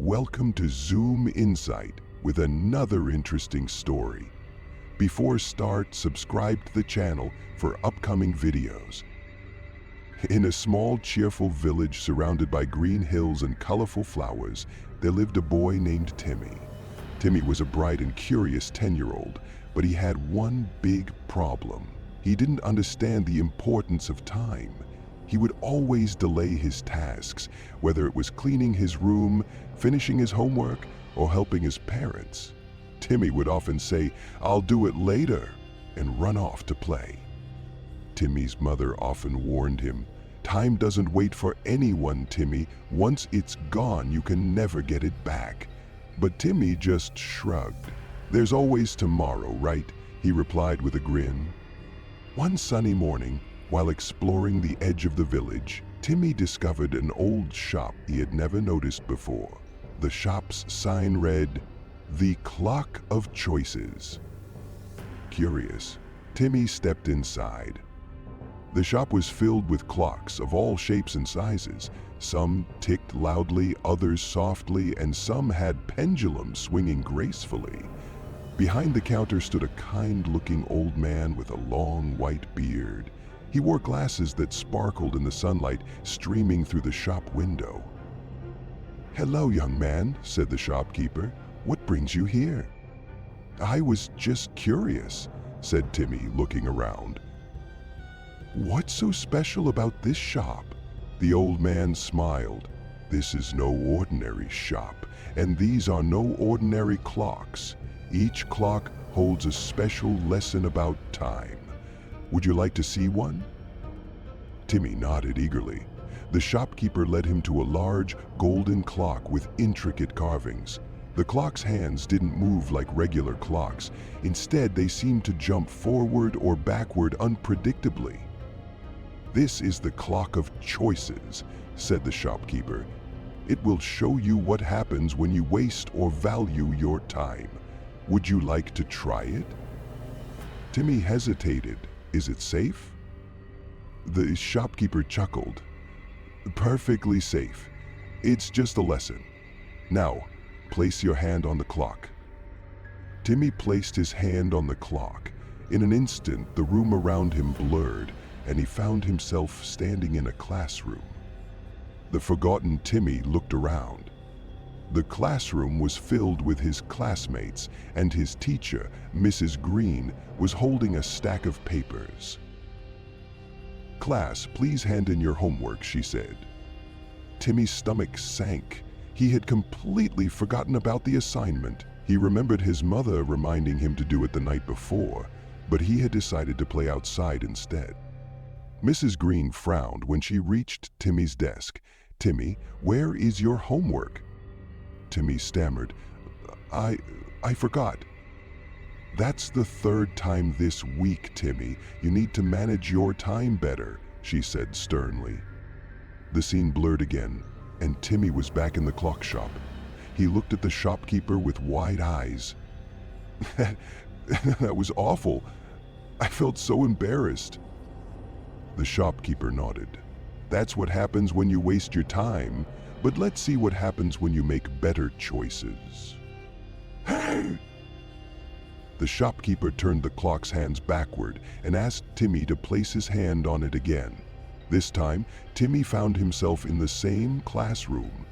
Welcome to Zoom Insight with another interesting story. Before start, subscribe to the channel for upcoming videos. In a small, cheerful village surrounded by green hills and colorful flowers, there lived a boy named Timmy. Timmy was a bright and curious 10-year-old, but he had one big problem. He didn't understand the importance of time. He would always delay his tasks, whether it was cleaning his room, finishing his homework, or helping his parents. Timmy would often say, "I'll do it later," and run off to play. Timmy's mother often warned him, "Time doesn't wait for anyone, Timmy. Once it's gone, you can never get it back." But Timmy just shrugged. "There's always tomorrow, right?" he replied with a grin. One sunny morning, while exploring the edge of the village, Timmy discovered an old shop he had never noticed before. The shop's sign read, "The Clock of Choices." Curious, Timmy stepped inside. The shop was filled with clocks of all shapes and sizes. Some ticked loudly, others softly, and some had pendulums swinging gracefully. Behind the counter stood a kind-looking old man with a long white beard. He wore glasses that sparkled in the sunlight streaming through the shop window. "Hello, young man," said the shopkeeper. "What brings you here?" "I was just curious," said Timmy, looking around. "What's so special about this shop?" The old man smiled. "This is no ordinary shop, and these are no ordinary clocks. Each clock holds a special lesson about time. Would you like to see one?" Timmy nodded eagerly. The shopkeeper led him to a large, golden clock with intricate carvings. The clock's hands didn't move like regular clocks. Instead, they seemed to jump forward or backward unpredictably. "This is the Clock of Choices," said the shopkeeper. "It will show you what happens when you waste or value your time. Would you like to try it?" Timmy hesitated. "Is it safe?" The shopkeeper chuckled. "Perfectly safe. It's just a lesson. Now, place your hand on the clock." Timmy placed his hand on the clock. In an instant, the room around him blurred, and he found himself standing in a classroom. The forgotten Timmy looked around. The classroom was filled with his classmates, and his teacher, Mrs. Green, was holding a stack of papers. "Class, please hand in your homework," she said. Timmy's stomach sank. He had completely forgotten about the assignment. He remembered his mother reminding him to do it the night before, but he had decided to play outside instead. Mrs. Green frowned when she reached Timmy's desk. "Timmy, where is your homework?" Timmy stammered, I forgot." "That's the third time this week, Timmy. You need to manage your time better," she said sternly. The scene blurred again, and Timmy was back in the clock shop. He looked at the shopkeeper with wide eyes. That was awful. I felt so embarrassed." The shopkeeper nodded. "That's what happens when you waste your time, but let's see what happens when you make better choices." "Hey!" The shopkeeper turned the clock's hands backward and asked Timmy to place his hand on it again. This time, Timmy found himself in the same classroom,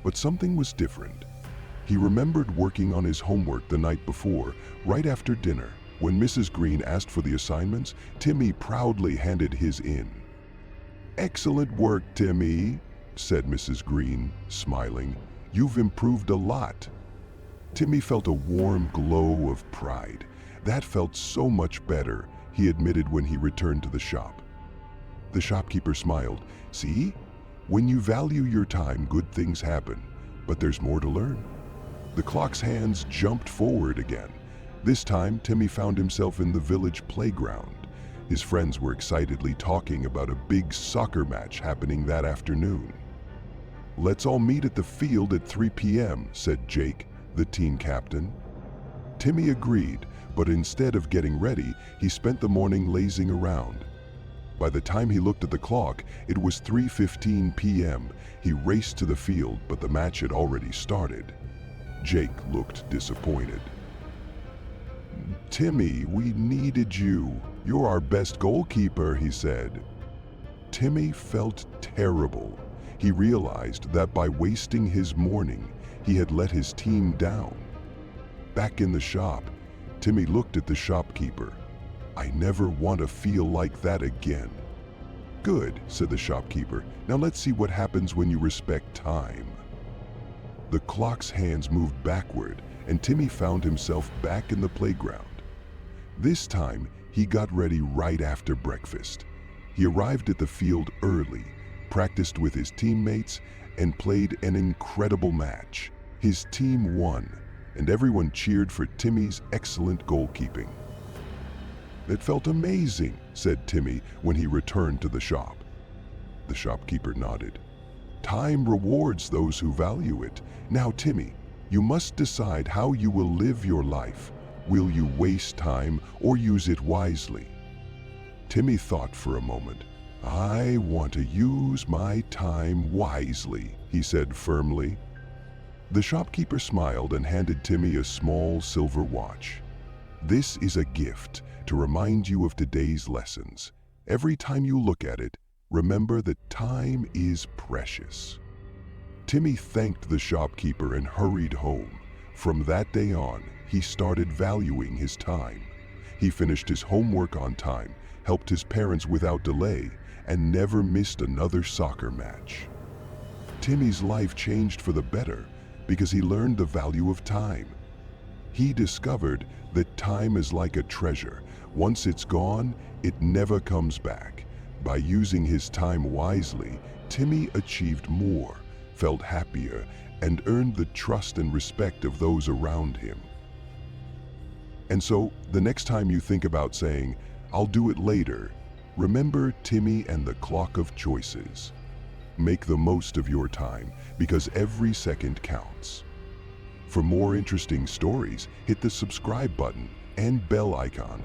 but something was different. He remembered working on his homework the night before, right after dinner. When Mrs. Green asked for the assignments, Timmy proudly handed his in. "Excellent work, Timmy," said Mrs. Green, smiling. "You've improved a lot." Timmy felt a warm glow of pride. "That felt so much better," he admitted when he returned to the shop. The shopkeeper smiled. "See? When you value your time, good things happen. But there's more to learn." The clock's hands jumped forward again. This time, Timmy found himself in the village playground. His friends were excitedly talking about a big soccer match happening that afternoon. "Let's all meet at the field at 3 p.m., said Jake, the team captain. Timmy agreed, but instead of getting ready, he spent the morning lazing around. By the time he looked at the clock, it was 3:15 p.m. He raced to the field, but the match had already started. Jake looked disappointed. "Timmy, we needed you. You're our best goalkeeper," he said. Timmy felt terrible. He realized that by wasting his morning, he had let his team down. Back in the shop, Timmy looked at the shopkeeper. "I never want to feel like that again." "Good," said the shopkeeper. "Now let's see what happens when you respect time." The clock's hands moved backward, and Timmy found himself back in the playground. This time, he got ready right after breakfast. He arrived at the field early, practiced with his teammates, and played an incredible match. His team won, and everyone cheered for Timmy's excellent goalkeeping. "It felt amazing," said Timmy when he returned to the shop. The shopkeeper nodded. "Time rewards those who value it. Now, Timmy, you must decide how you will live your life. Will you waste time or use it wisely?" Timmy thought for a moment. "I want to use my time wisely," he said firmly. The shopkeeper smiled and handed Timmy a small silver watch. "This is a gift to remind you of today's lessons. Every time you look at it, remember that time is precious." Timmy thanked the shopkeeper and hurried home. From that day on, he started valuing his time. He finished his homework on time, helped his parents without delay, and never missed another soccer match. Timmy's life changed for the better because he learned the value of time. He discovered that time is like a treasure. Once it's gone, it never comes back. By using his time wisely, Timmy achieved more, felt happier, and earned the trust and respect of those around him. And so, the next time you think about saying, "I'll do it later," remember Timmy and the clock of choices. Make the most of your time because every second counts. For more interesting stories, hit the subscribe button and bell icon.